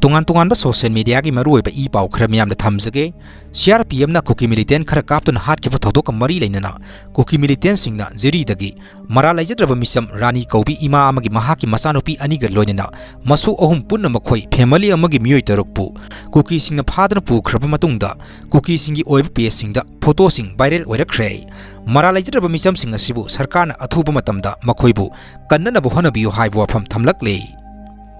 Tungan social media ki maru ba I pau khara miyam da thamjage CRPM na Kuki Militant khara kaptun hat ke thodok ka mari leinana Kuki Militant singna jeri dagi mara laijadraba misam Rani Kaubi ima amagi mahaki masanupi ani ga loinana masu ahum punna makhoi family amagi mioi tarukpu Kuki singna phadana pu khraba matungda Kuki singi oib page singda photo sing viral oirakre mara laijadraba misam singa sibu sarkarna athuba matamda makhoibu kannana bu honabiyo haibu wafam thamlakle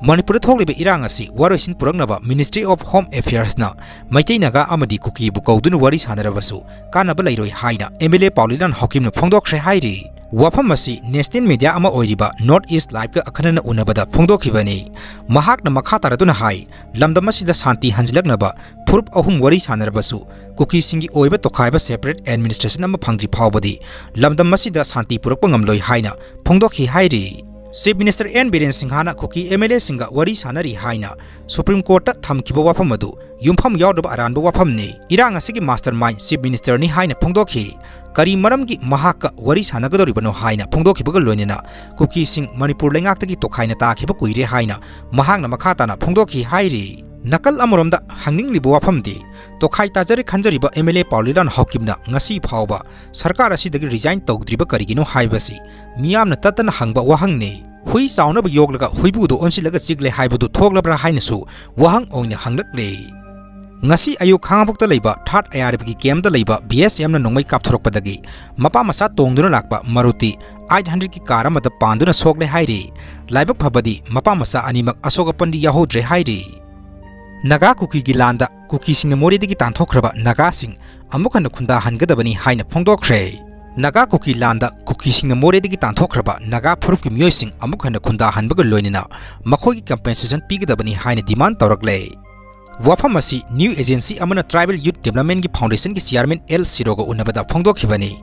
Manipur thokliba irang asi waroisin purangnaba Ministry of Home Affairs na Maitai naga amadi Kuki bu kaudun wari sanarabasu kanaba lairoi haina MLA Paulilan Hokimna phongdokre hairi wafam asi national media ama oiriba North East Live ka akhanana unabada phongdokhibani mahakna makha taraduna hai lamdamasida santi hanjilaknaba phurup ahum wari sanarabasu Kuki singi oiba tokhaiba separate administration ama phangri phawbadi lamdamasida santi purakpa ngamloi haina phongdokhi hairi Chief Minister N. Biren Singhana Kuki MLA Singa wari sanari haina Supreme Court ta thamkiba wafam adu yumpham yawdaba aranba wafam ni irang asigi mastermind Chief Minister ni haina phongdokhi kari maramgi mahaka wari sanagadoribano haina phongdokhibaga loinena Kuki Singh Manipur lengaktagi tokhaina takhiba kuire haina mahangna makhatana phongdokhi hairi nakal amoromda hanginglibu wafamdi tokhai tajari khanjariba MLA Paulilan Hokimna ngasi phawba sarkar asidagi resign tawdriba karigino haibasi miyamna tatana hangba wahangni hui saunaba yoglaga huibudo onsilaga chigle haibudu thoglabra hainasu wahang oina hanglakle ngasi ayu Khangabokta leiba third IRB ki camda leiba BSF na Nongmei kapada mapa masa tongduna lakba Maruti 800 ki kara mata panduna sogle hairi laibak phabadi mapa masa animak asoga pandi yahodre hairi Naga Kuki Gilanda Kuki Sing Moridigi Tanthokraba Naga Sing Amukana Kunda Hangadabani Haina Phongdokre Naga Kuki Landa Kuki Sing Moridigi Tanthokraba Naga Phurup ki mioi sing amukana Kunda Hanbaga loinina Makhoi compensation pigadabani Haina demand Thadorakle Wafam asi new agency amana Tribal Youth Development ki Foundation ki chairman L Siroga unabada phongdokhibani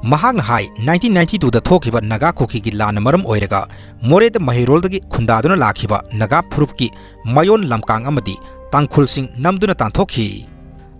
Mahang hai 1992 da thokiba Naga Kuki gi lana maram oiraga Mored Mahirol dagi khundaduna lakhiba Naga Phurup ki mayon lamkang amadi Tangkhul sing namduna tanthokhi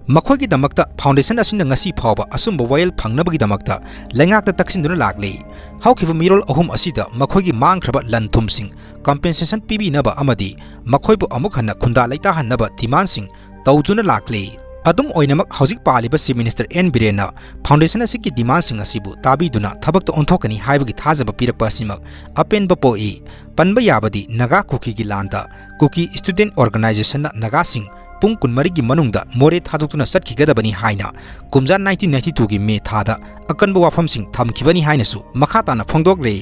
Makhoigi damakta foundation asinda ngasi phawba asumba wail phangnabagi damakta lengakta taksinduna lakle hawkhiba mirol ahum asida makhoigi mangkhraba lanthum sing compensation pibi naba amadi makhoibu amuk hanna khunda laita hannaba demand sing tawjuna lakle adum oinamak hojik paliba Chief Minister N. Birena foundation asiki demand sing asibu tabiduna thabakta onthokani haibagi thajaba pirakpa simak apenba poi panba yabadi Naga Kuki gi landa Kuki student organization na Naga sing pung kunmarigi manungda more thadukuna satkigadabani haina kumja 1992 gi me thada akanba wafam sing thamkhibani hainasu makhatana phongdokle